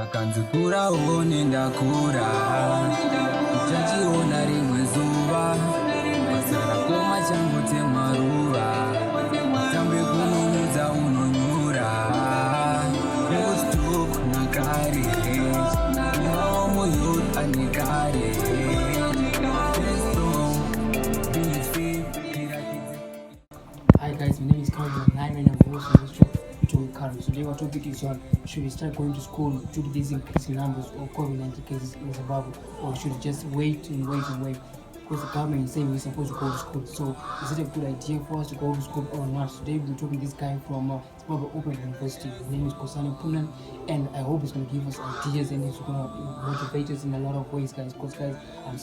Takanzikura uone ndakura uchachiona rimwe zuva masara koma changu temaruva tambe kununudza unonyura ustuk nakare unawo muyut anekare. Hi guys, my name is Calvin and I'm voice on this show to Carlos. Today our topic is on should we start going to school due to these increasing numbers of COVID-19 cases in Zimbabwe, or should we just wait? Because the government is saying we're supposed to go to school. So is it a good idea for us to go to school or not? Today we're talking to this guy from Zimbabwe Open University. His name is Nkosana Mpunani, and I hope he's going to give us ideas and he's going to motivate us in a lot of ways, guys. Because guys, I'm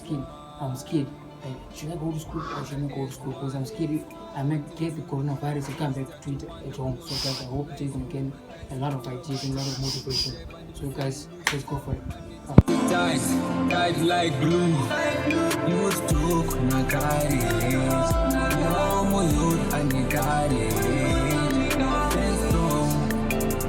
scared. Like, should I go to school or should I not go to school? Because I'm scared I might get the coronavirus and come back to it at home. So guys, I hope it is going to get a lot of ideas and a lot of motivation. So guys, let's go for it. Tight like glue. You stuck nakare. No more youth anekare. Let's go.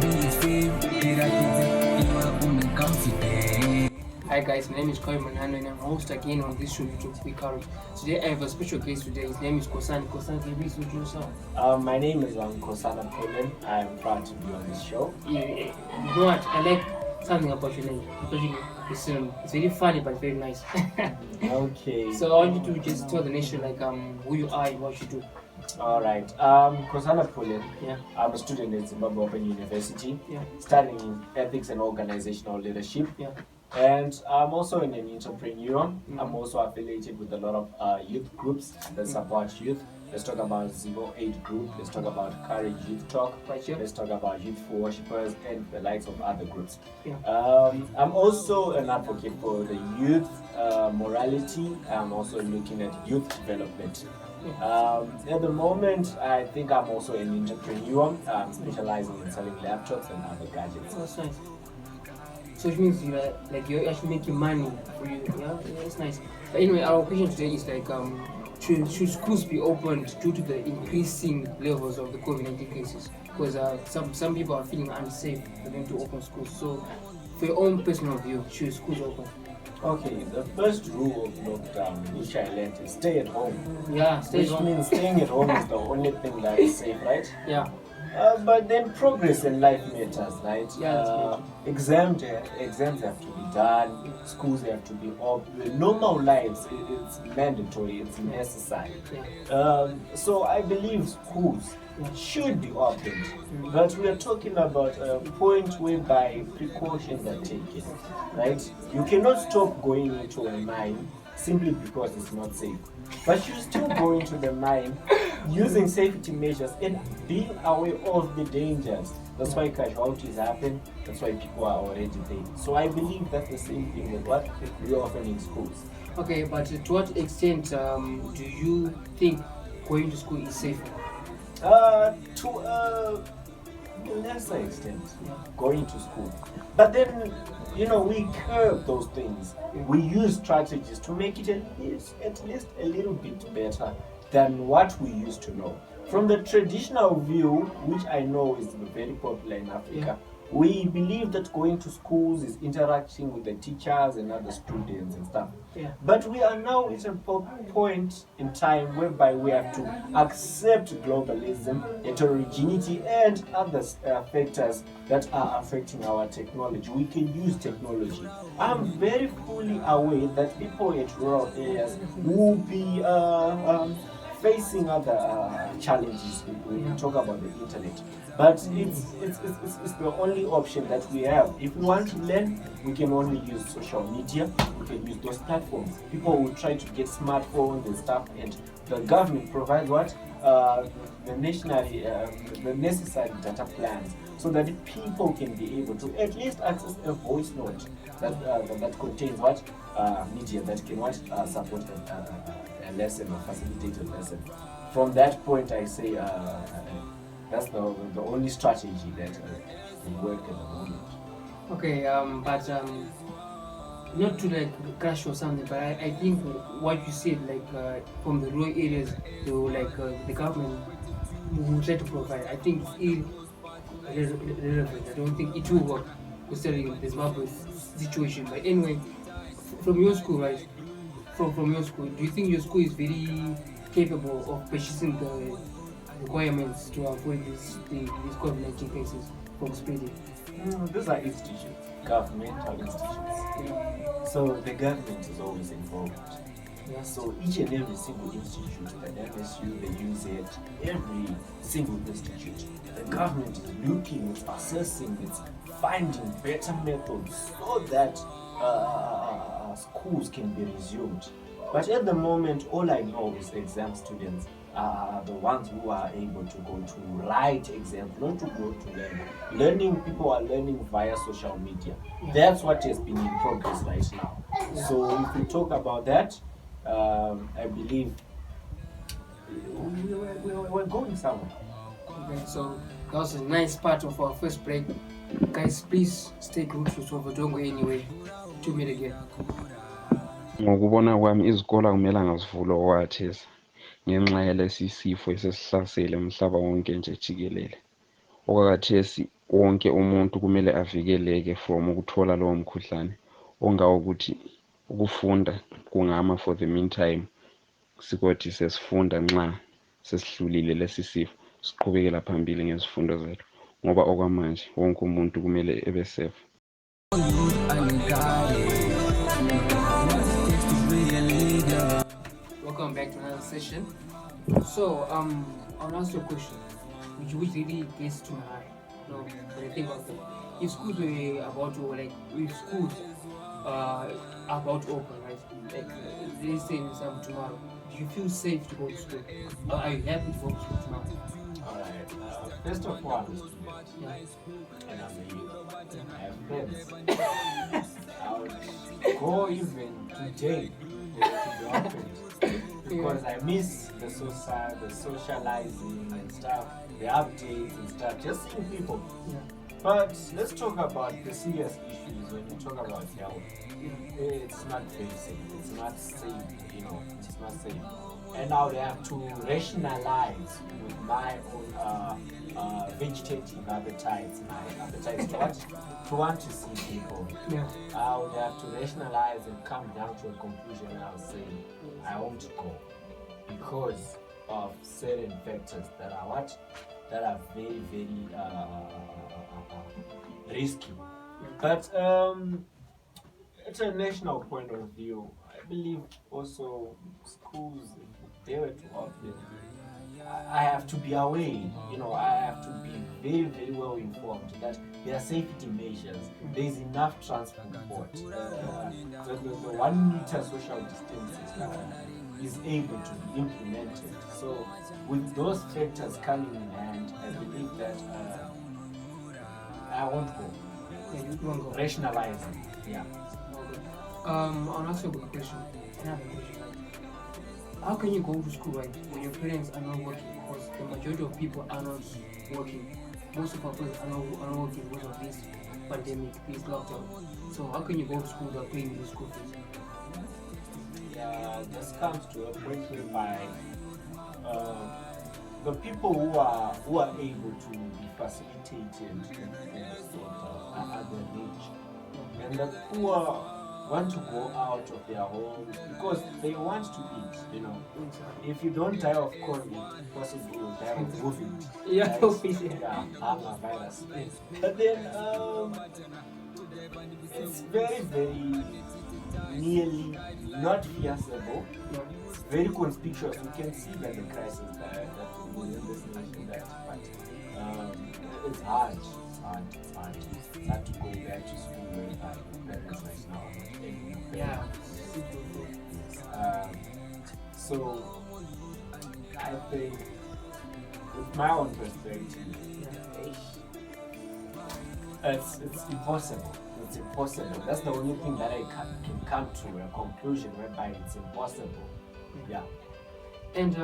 Be safe. You are confident. Hi guys, my name is Koi Manano and I'm host again on this show, YouTube Speak Courage. Today I have a special guest today. His name is Nkosana. Nkosana, can you please introduce yourself? My name is Nkosana Mpunani. I am proud to be on this show. You know what? I like something about your name because it's very funny but very nice. Okay. So I want you to just tell the nation who you are and what you do. Alright. Nkosana Mpunani. Yeah. I'm a student at Zimbabwe Open University. Yeah. Studying in ethics and organizational leadership. Yeah. And I'm also an entrepreneur. I'm also affiliated with a lot of youth groups that support youth. Let's talk about 08 group. Let's talk about Courage Youth Talk. Right here. Let's talk about Youth for Worshippers and the likes of other groups. Yeah. I'm also an advocate for the youth morality. I'm also looking at youth development. At the moment, I think I'm also an entrepreneur. I'm specializing in selling laptops and other gadgets. Oh, that's nice. So it means you're actually making money for you. Yeah, that's nice. But anyway, our question today is should schools be opened due to the increasing levels of the COVID-19 cases? Because some people are feeling unsafe for them to open schools. So, for your own personal view, should schools open? Okay, the first rule of lockdown which I learned is stay at home. Yeah, stay at home. Which means staying at home is the only thing that is safe, right? Yeah. But then progress in life matters, right? Yeah, exams have to be done, schools have to be open. Normal lives, it's mandatory, it's necessary. Yeah. So I believe schools should be opened, but we are talking about a point whereby precautions are taken, right? You cannot stop going into a mine simply because it's not safe, but you still go into the mine using safety measures and being aware of the dangers. That's why casualties happen, that's why people are already there. So I believe that's the same thing with what we offer in schools. Okay, but to what extent do you think going to school is safe? To a lesser extent, going to school. But then, we curb those things. We use strategies to make it at least a little bit better than what we used to know. From the traditional view, which I know is very popular in Africa, we believe that going to schools is interacting with the teachers and other students and stuff. Yeah. But we are now at a point in time whereby we have to accept globalism, heterogeneity, and other factors that are affecting our technology. We can use technology. I'm very fully aware that people at rural areas will be facing other challenges when we talk about the internet. But it's the only option that we have. If we want to learn, we can only use social media, we can use those platforms. People will try to get smartphones and stuff, and the government provides the necessary data plans so that people can be able to at least access a voice note that contains media that can support a lesson or facilitate a lesson. From that point, I say that's the only strategy that will work at the moment. Okay, but not to crash or something, but I think what you said, from the rural areas to the government will try to provide, I think it's irrelevant. I don't think it will work. considering the Zimbabwe situation. But anyway, from your school, right? From your school, do you think your school is very capable of purchasing the requirements to avoid these COVID-19 cases from spreading? These are institutions, governmental institutions. Yeah. So the government is always involved. Yeah. So each and every single institute, the MSU, the UZ, every single institute, the government is looking, it's assessing, it's finding better methods so that schools can be resumed. But at the moment, all I know is exam students are the ones who are able to go to write exams, not to go to learn. Learning, people are learning via social media. That's what has been in progress right now. So if we talk about that, I believe we're going somewhere. Okay, so that was a nice part of our first break. Guys, please stay glued to Sofa. Don't go anywhere. 2 minutes again. Ngokubona kwami izikole kumele ngazivulwa okwathesa ngenxa yalesi sifo esesihlasele umhlaba wonke nje jikelele. Okwakhathesi wonke umuntu kumele avikeleke from ukuthola lowo mkhuhlane ongawokuthi ukufunda kungama for the meantime sikothi sesifunda nxa sesihlulile lesi sifo siqhubekela phambili ngezifundo zethu ngoba okwamanje wonke umuntu kumele ebe safe. Welcome back to another session. So, I'll ask you a question, which really gets to my heart. You know, when I think about it, if schools were about to, like, if schools are about to open, right? Like, they say in example tomorrow, do you feel safe to go to school? Or are you happy to go to school tomorrow? Alright, first of all, I'm a student Yeah. and I'm a youth. I have friends. I would go even today to be opened because I miss the socializing and stuff, the updates and stuff, just seeing people. Yeah. But let's talk about the serious issues when we talk about health. It's not very safe. It's not safe, you know, it's not safe. And now they have to rationalize with my own vegetative appetites, my appetites to want to see people. Yeah. I would have to rationalize and come down to a conclusion. And I was saying I won't go because of certain factors that are that are very, very risky. But at a national point of view, I believe also schools, if they were to open, I have to be aware, you know, I have to be very, very well informed that there are safety measures, there is enough transport, the 1 meter social distance is able to be implemented. So with those factors coming in hand, I believe that I won't go. Yeah, you won't go. Rationalizing, yeah. I'll ask you a good question. Another question. How can you go to school, right, when your parents are not working? Because the majority of people are not working. Most of our parents are not working because of this pandemic, this lockdown. So how can you go to school without paying your school fees? Yeah, this comes to a point whereby the people who are able to be facilitated are the rich, and the poor want to go out of their homes because they want to eat, you know. If you don't die of COVID, possibly you'll die of COVID. Yeah, Right? COVID. Yeah, hunger virus. But then it's very, very nearly not feasible. Yeah. It's very conspicuous. You can see that the crisis that we in this nation that, but it's hard. It's hard to go back to school whereby your parents right now are not able to pay. Yeah. So I think with my own perspective, it's impossible. It's impossible. That's the only thing that I can come to a conclusion whereby it's impossible. Yeah. And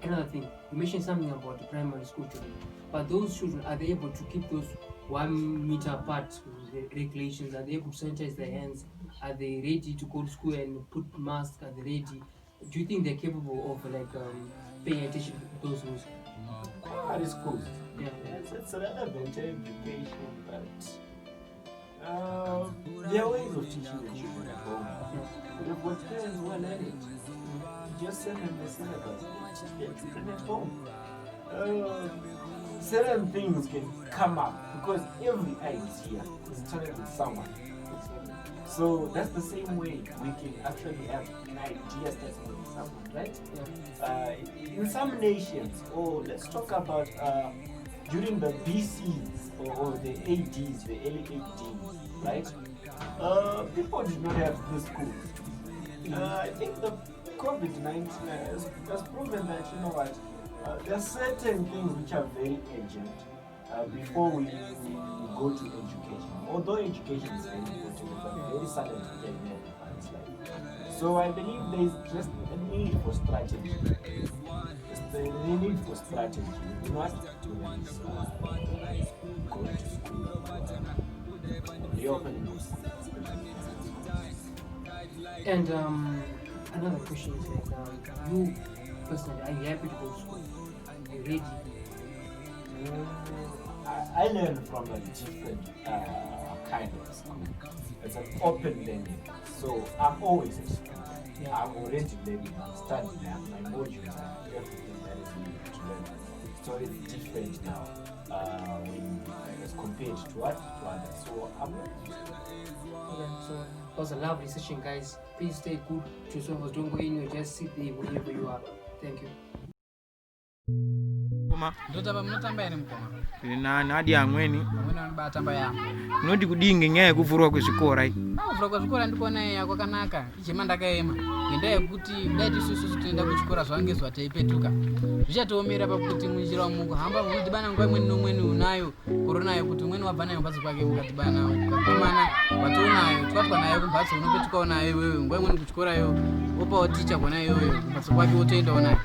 another thing, you mentioned something about the primary school children, but those children, are they able to keep those 1 meter apart with the regulations? Are they able to sanitize their hands? Are they ready to go to school and put masks? Are they ready? Do you think they're capable of paying attention to those rules? Primary schools. Yeah. It's relevant to education, but teaching the children at home. If what parents were learning, just send them the syllabus. Teach them at home. Certain things can come up because every idea is started with someone. So that's the same way we can actually have an idea starting with someone, right? In some nations, or let's talk about during the BCs or the ADs, the early ADs, right? People did not have these schools. I think the COVID-19 has proven that, you know what, there are certain things which are very urgent before we go to education. Although education is very important, it's a very silent in everybody's life. So I believe there is just a need for strategy. Just a need for strategy. We must do this. Go to school. Reopening of schools. And another question is like, you personally, are you happy to go to school? Are you ready? I learn from a different kind of school. It's an open learning. So I'm always in school. I'm already learning, I'm studying, my modules, everything that is needed to learn. So it's different now when as compared to what to others. So I'm ready. Okay, so that was a lovely session, guys. Please stay good to yourselves. Don't go anywhere. Just sit there wherever you are. Thank you. Ndotamba munotamba ere mukoma tiri nani hadi amweni amweni anobatamba yambo munoti kudinge nyaya yekuvhurwa kwezvikora kuvhurwa kwezvikora ndikuona iya kwakanaka ichema ndakaema ngendaa yekuti kudai tisusu toenda kuchikora zuva ngezuva teipetuka zvichatiomera pakuti munjira mukuhamba munodhibana nguva imweni nomweni unayo korona yekuti umweni wabva nayo kumbatso kwake mukadhibana nayo ukagumana watoonayo twatwa nayo kumbatso unopetukawo nayo iwewe nguva imweni kuchikorayo opawo ticha kona iyoyo kumbatso kwake wotoendawo nayo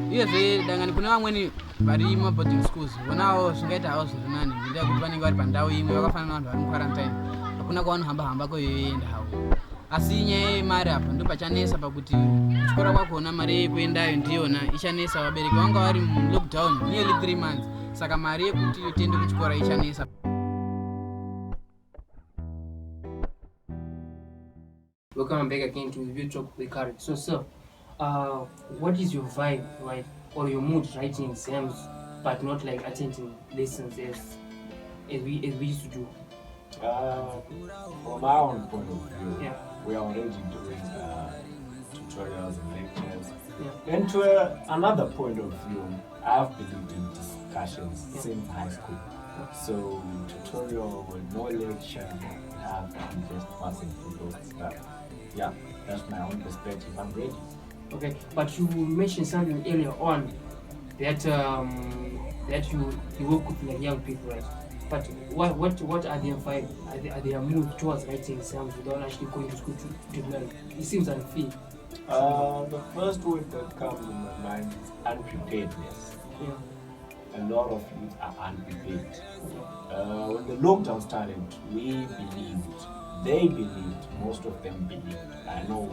uyezve dangani kune vamweni vari maboarding schools vonawo zvingaita hawo zviri nani ngendaa yekuti vanenge vari pandau imwe vakafanana vanhu vari muquarantine hakuna kwavanohamba kweyoenda hawo asi nyaya yemari apa ndo pachanesa pakuti kuchikora kwakona mari yekuendayo ndiyona ichanesa vabereki vanga vari mulockdown nearly 3 months saka mari yekuti tiende kuchikora ichanesa. Welcome back again to Review Talk with Karen. So sir, what is your vibe, right, or your mood writing exams but not like attending lessons as we used to do? From my own point of view, we are already doing tutorials and lectures. And to another point of view, I've believed in discussions since high school. So tutorial, no lecture, I'm just passing through those stuff. Yeah, that's my own perspective. I'm ready. Okay, but you mentioned something earlier on that that you work with like young people, right? But what are their vibe? Are their mood towards writing exams without actually going to school to learn? It seems unfair. The first word that comes in my mind is unpreparedness. A lot of youth are unprepared. When the lockdown started, they believed, most of them believed. I know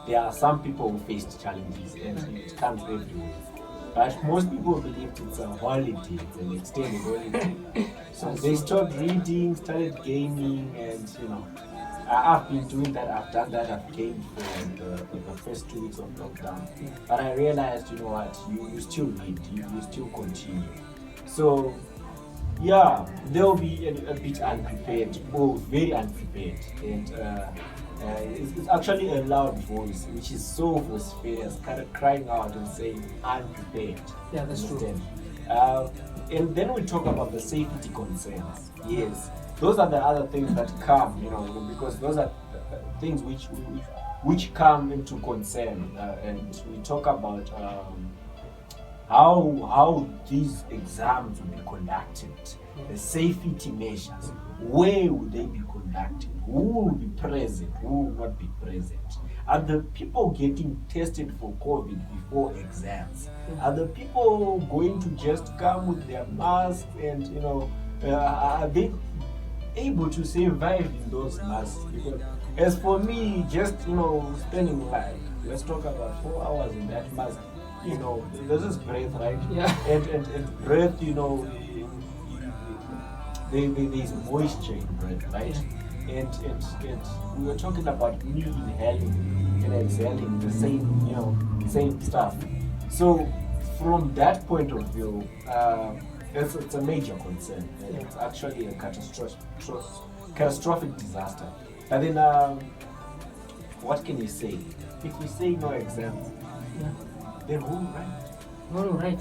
there are some people who faced challenges and it comes everywhere. But most people believed it's a holiday, it's an extended holiday. So they stopped reading, started gaming, and I've been doing that, I've done that, I've gamed for the first 2 weeks of lockdown. But I realized, you know what, you still read, you still continue. So yeah, they'll be a bit unprepared, or very unprepared. And it's actually a loud voice, which is so vociferous, kind of crying out and saying, unprepared. Yeah, that's true. And then we talk about the safety concerns. Yes, those are the other things that come, because those are things which come into concern. And we talk about how these exams will be conducted, the safety measures, where will they be conducted, who will be present, who will not be present. Are the people getting tested for COVID before exams? Are the people going to just come with their masks and, are they able to survive in those masks? Because as for me, just, spending like, let's talk about 4 hours in that mask, this is breath, right? Yeah. And breath, there's moisture in breath, right? and we were talking about me inhaling and exhaling the same stuff. So from that point of view, it's a major concern. And it's actually a catastrophic disaster. But then, what can you say? If we say no exams, then who, right? No, right.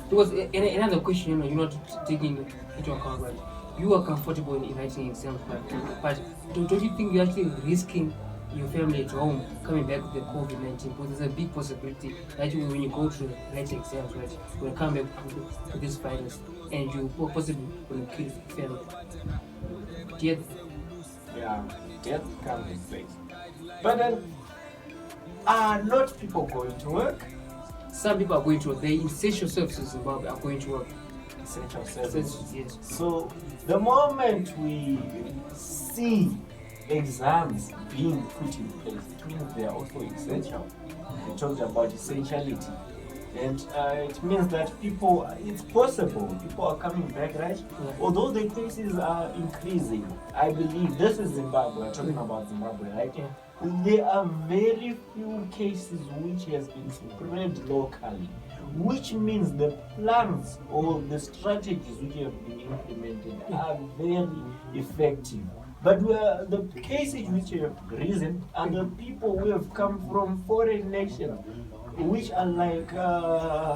Because another question, you're not taking into account, right? You are comfortable in writing exams, but don't you think you're actually risking your family at home coming back with the COVID-19? Because there's a big possibility that when you go to write exams, right, you will come back with this virus and you possibly will kill the family. Death comes in place. But then, are not people going to work? Some people are going to work. The essential services in Zimbabwe are going to work. Essential services. Yes. So the moment we see exams being put in place, it means they are also essential. We talked about essentiality. And it means that it's possible, people are coming back, right? Yeah. Although the cases are increasing, I believe, this is Zimbabwe, we're talking about Zimbabwe, right? Yeah. There are very few cases which has been spread locally, which means the plans or the strategies which have been implemented are very effective. But the cases which have risen are the people who have come from foreign nations, which are like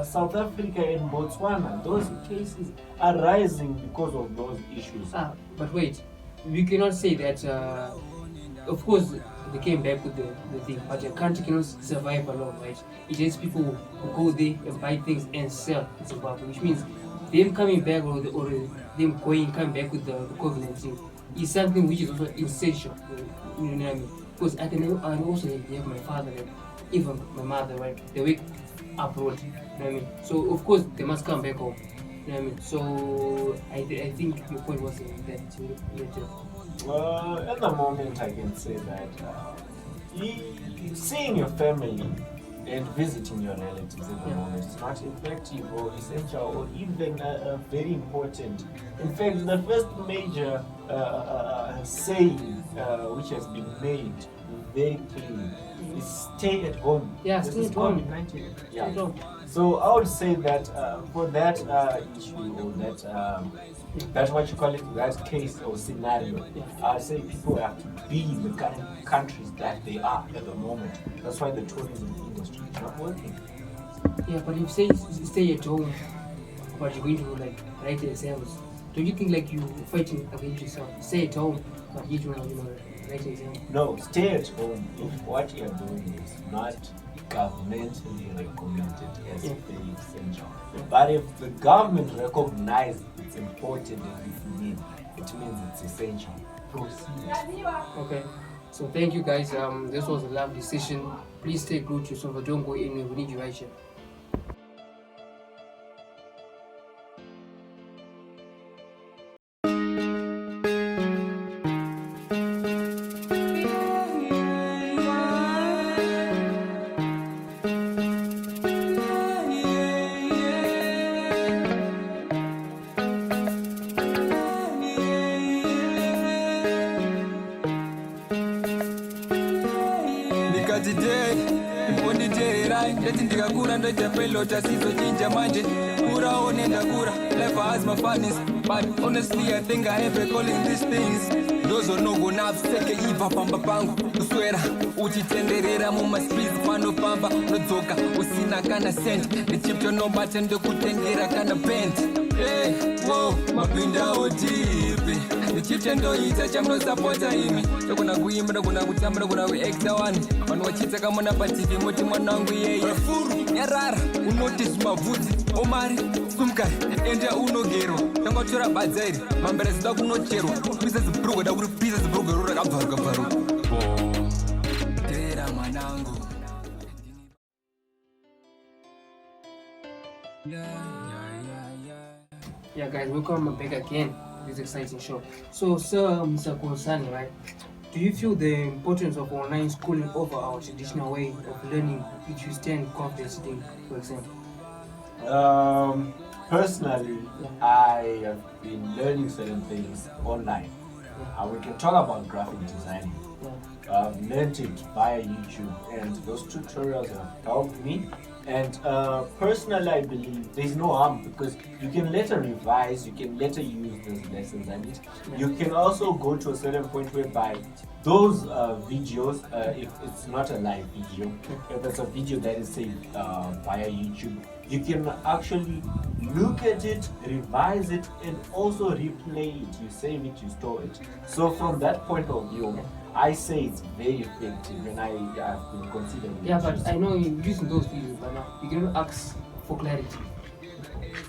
South Africa and Botswana. Those cases are rising because of those issues. But wait, we cannot say that, of course, they came back with the thing, but a country cannot survive alone, right? It takes people who go there and buy things and sell in Zimbabwe, which means them coming back or them coming back with the COVID-19 is something which is also essential. You know what I mean? Because I also have my father, like, even my mother, right? They work abroad. You know what I mean? So of course they must come back home. You know what I mean? So I think your point was that. At the moment, I can say that seeing your family and visiting your relatives at the moment is not effective or essential or even very important. In fact, the first major saying which has been made very clearly is stay at home. Yeah, This stay is at home. COVID-19. Stay at home. So I would say that for that issue or that's what you call it, that case or scenario, I'd say people have to be in the kind of countries that they are at the moment. That's why the tourism industry is not working. Yeah, but if you say stay at home, but you're going to like write exams, don't you think like you fighting against yourself? Stay at home, but you don't write exams. No, stay at home if what you're doing is not governmentally recommended as very essential. But if the government recognizes it's important and it's need, it means it's essential. Proceed. Okay. So thank you guys. This was a lovely session. Please stay glued to yourself. Don't go anywhere. We need you right here. ndati ndikakura ndoita pelota sizochinja manje kurawo nendakura life has my funnies but honestly I think I have a calling these things ndozonogona apseke ibva pamba pangu kuswera uchitenderera mumastreets panopamba nodzoka usina kana cent ndichiptonobata ndokutengera kana pent mapindawo tipi ndichiptendoita chamnosapota imi ndogona kuimba ndogona kutamba ndogona kuacta one vanhu vachitsakamona pativi moti mwana wangu iyeye nyarara unotizi mabvudzi omari sumkari enda unogerwa tangatora badza iri mambera zida kunocherwa pisa zibhurugwa da kuri pisa zibhurugwa ro rakabvaruka teera mwanangu. Yeah, guys, welcome back again to this exciting show. So, Sir Mr. Konsani, right? Do you feel the importance of online schooling over our traditional way of learning, which you stand confident sitting, for example? Personally, I have been learning certain things online. We can talk about graphic design. I've learned it via YouTube, and those tutorials have helped me. And personally, I believe there's no harm because you can later revise, you can later use those lessons, and you can also go to a certain point whereby those videos, if it's not a live video, if it's a video that is saved via YouTube, you can actually look at it, revise it, and also replay it. You save it, you store it. So from that point of view, I say it's very effective, and I have been considering. Yeah, but I know you're using those videos, but now you cannot ask for clarity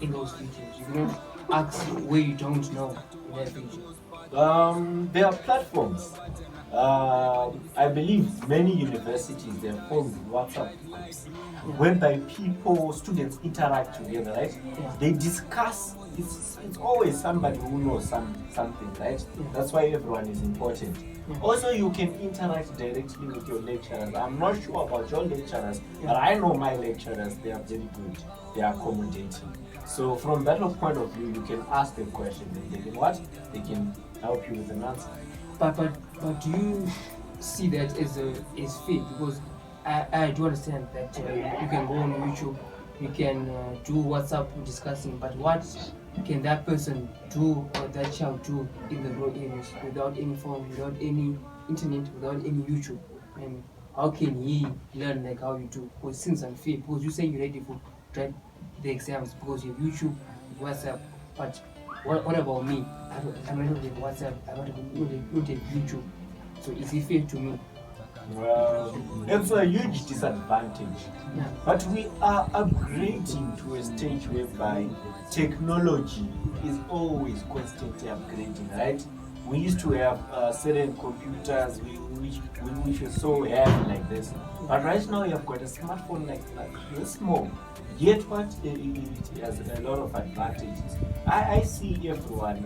in those videos. You cannot ask where you don't know in that video. There are platforms. I believe many universities they have formed WhatsApp groups whereby students interact together, right? Yeah. They discuss. It's always somebody who knows something, right? That's why everyone is important. Also, you can interact directly with your lecturers. I'm not sure about your lecturers, but I know my lecturers. They are very good. They are accommodating. So from that point of view, you can ask them questions and they can what? They can help you with an answer. But do you see that as fake? Because I do understand that you can go on YouTube, you can do WhatsApp discussing, but what can that person do or that child do in the rural areas without any phone, without any internet, without any YouTube? And how can he learn like how you do? Because it seems unfair. Because you say you're ready for the exams because you have YouTube, WhatsApp, but what about me? I might not have WhatsApp, I might not have YouTube. So is it fair to me? Well, it's a huge disadvantage. Yeah. But we are upgrading to a stage whereby technology is always constantly upgrading, right? We used to have certain computers which were so heavy like this. But right now you have got a smartphone like this small. Yet what it has a lot of advantages. I see everyone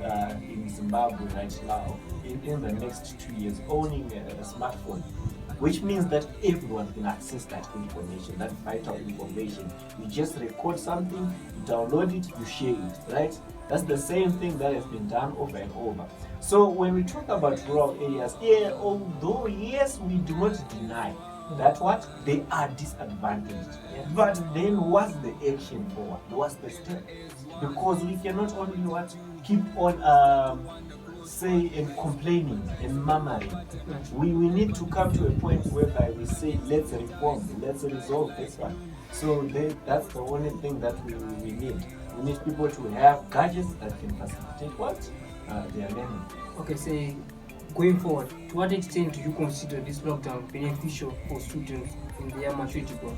in Zimbabwe right now in the next 2 years owning a smartphone, which means that everyone can access that information, that vital information. You just record something, you download it, you share it, right? That's the same thing that has been done over and over. So when we talk about rural areas, although yes, we do not deny that what they are disadvantaged, but then what's the action forward? What's the step? Because we cannot only keep on say and complaining and murmuring. We need to come to a point whereby we say let's reform, let's resolve this one. So that's the only thing that we need. We need people to have gadgets that can facilitate their learning. Okay, say going forward, to what extent do you consider this lockdown beneficial for students in their maturity growth?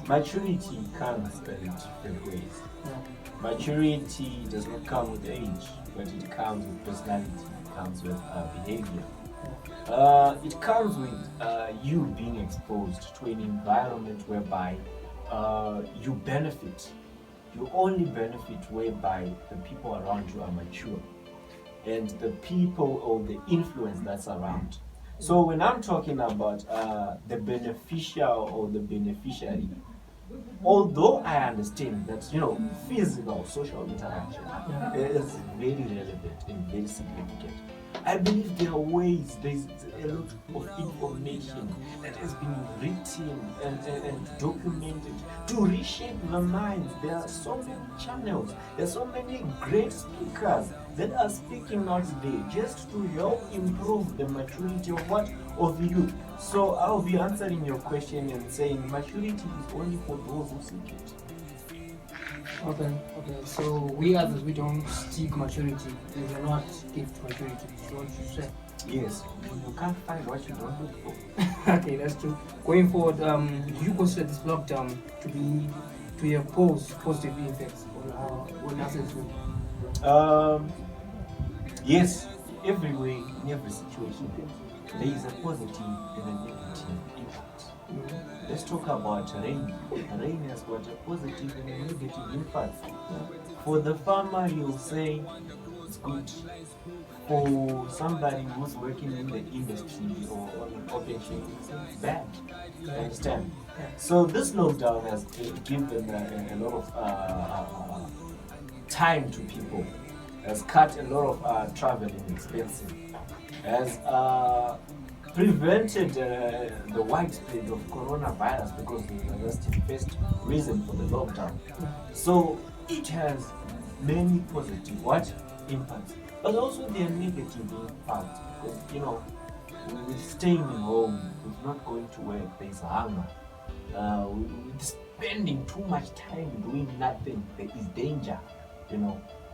Maturity comes in different ways. Maturity does not come with age, but it comes with personality, it comes with behavior. It comes with you being exposed to an environment whereby you benefit. You only benefit whereby the people around you are mature and the people or the influence that's around. So when I'm talking about the beneficial or the beneficiary, although I understand that physical social interaction is very relevant and very significant, I believe there are ways, there's a lot of information that has been written and documented to reshape the minds. There are so many channels, there are so many great speakers that are speaking out today just to help improve the maturity of the youth. So I'll be answering your question and saying maturity is only for those who seek it. Okay. So we others, we don't seek maturity. We do not give maturity. So what you say? Yes, you can't find what you don't look for. Okay, that's true. Going forward, do you consider this lockdown to have positive effects on us as well? Yes, every way, in every situation, there is a positive and a negative impact. Let's talk about rain. Rain has got a positive and a negative impact. For the farmer, he'll say it's good. For somebody who's working in the industry or on an open shift, it's bad. You understand? So this lockdown has given a lot of time to people. has cut a lot of traveling expenses, has prevented the widespread of coronavirus because that's the first reason for the lockdown. So it has many positive impacts, but also there are negative impacts because we're staying home, we're not going to work, there's hunger, we're spending too much time doing nothing, there is danger,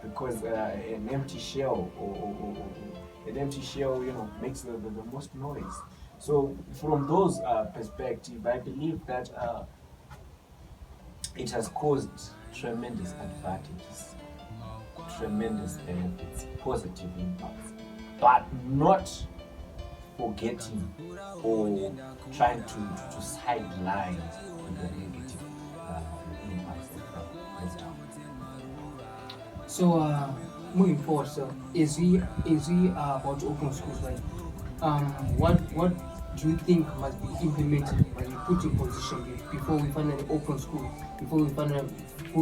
because an empty shell makes the most noise. So from those perspective, I believe that it has caused tremendous advantages, tremendous benefits, positive impacts, but not forgetting or trying to sideline the negative impacts of lockdown. So moving forward, so is we about to open schools, right? What do you think must be implemented, must be put in position before we finally open school, before we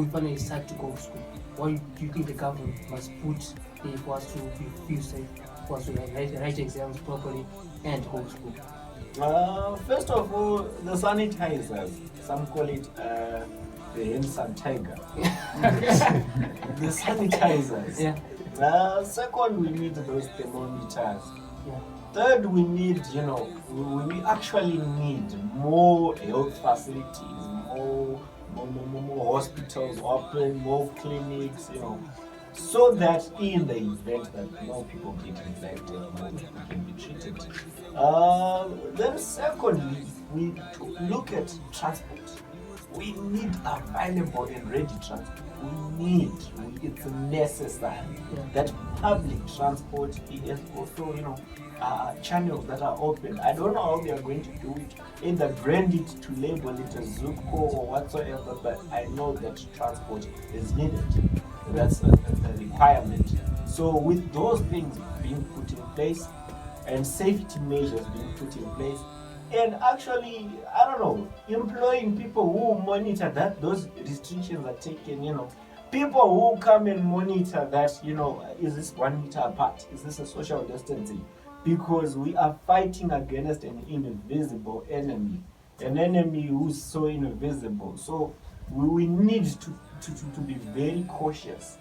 finally start to go to school? What do you think the government must put there for us to feel safe, for us to write exams properly and go to school? First of all, the sanitizers. Some call it the hand sanitizer. The sanitizers. Yeah. Second, we need those thermometers. Yeah. Third, we need, we actually need more health facilities, more hospitals open, more clinics, so that in the event that more people get infected, more people can be treated. Then secondly, we look at transport. We need available and ready transport. It's necessary that public transport is also, channels that are open. I don't know how they are going to do it, either brand it to label it as Zuko or whatsoever, but I know that transport is needed. That's a requirement. So with those things being put in place and safety measures being put in place, and actually, employing people who monitor that those restrictions are taken, people who come and monitor that, is this 1 meter apart? Is this a social distancing? Because we are fighting against an invisible enemy, an enemy who's so invisible. So we need to be very cautious.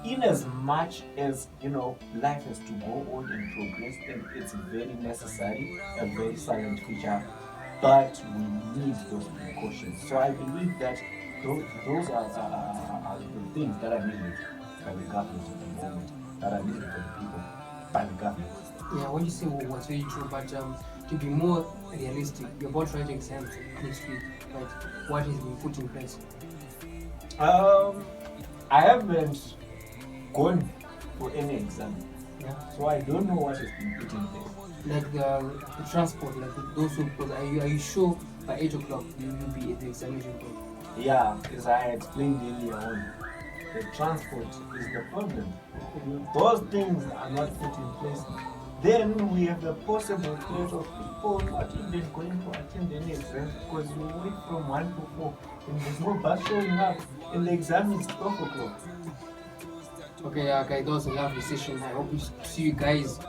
In as much as life has to go on and progress, and it's very necessary, a very silent feature, but we need those precautions. So I believe that those are the things that are needed by the government at the moment, that are needed for the people by the government. Yeah, what you say was very true, but to be more realistic, we're about to write exams next week, right? What has been put in place? I haven't gone for any exam, so I don't know what has been put in place. Like the transport, like those who, because are you sure by 8 o'clock you will be at the examination point? Yeah, as I explained earlier on, the transport is the problem. If those things are not put in place, then we have the possible case of people not even going to attend any exam because you wait from 1 to 4 and there's no bus showing up and the exam is 12 o'clock. Okay, guys, that was a lovely session. I hope we see you guys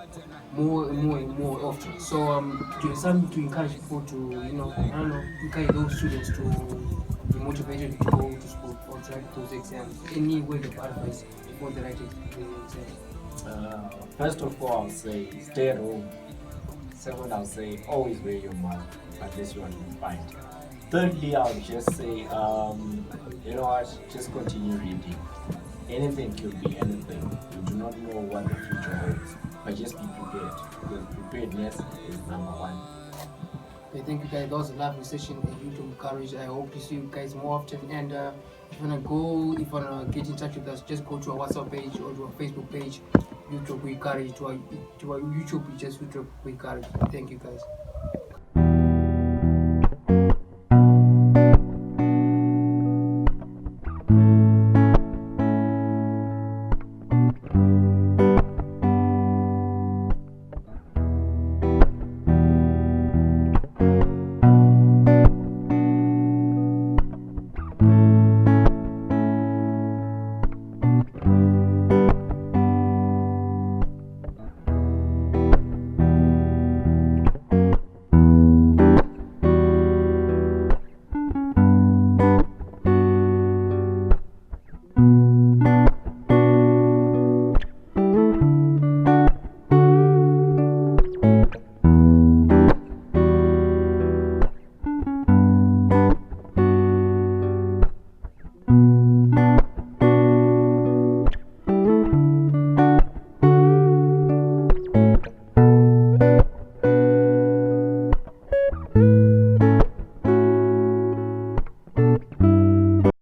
more and more often. So, do you have something to encourage people to, encourage those students to be motivated to go to school or to write those exams? Any word of advice before they write the exams? First of all, I'll say stay at home. Second, I'll say always wear your mask unless you want to be fined. Thirdly, I'll just say, just continue reading. Anything could be anything. You do not know what the future holds, but just be prepared, because preparedness is number one. Okay, thank you guys. That was a lovely session. You to encourage. I hope to see you guys more often. And if you wanna get in touch with us, just go to our WhatsApp page or to our Facebook page. YouTube We Courage. To our YouTube, we just YouTube We Courage. Thank you guys.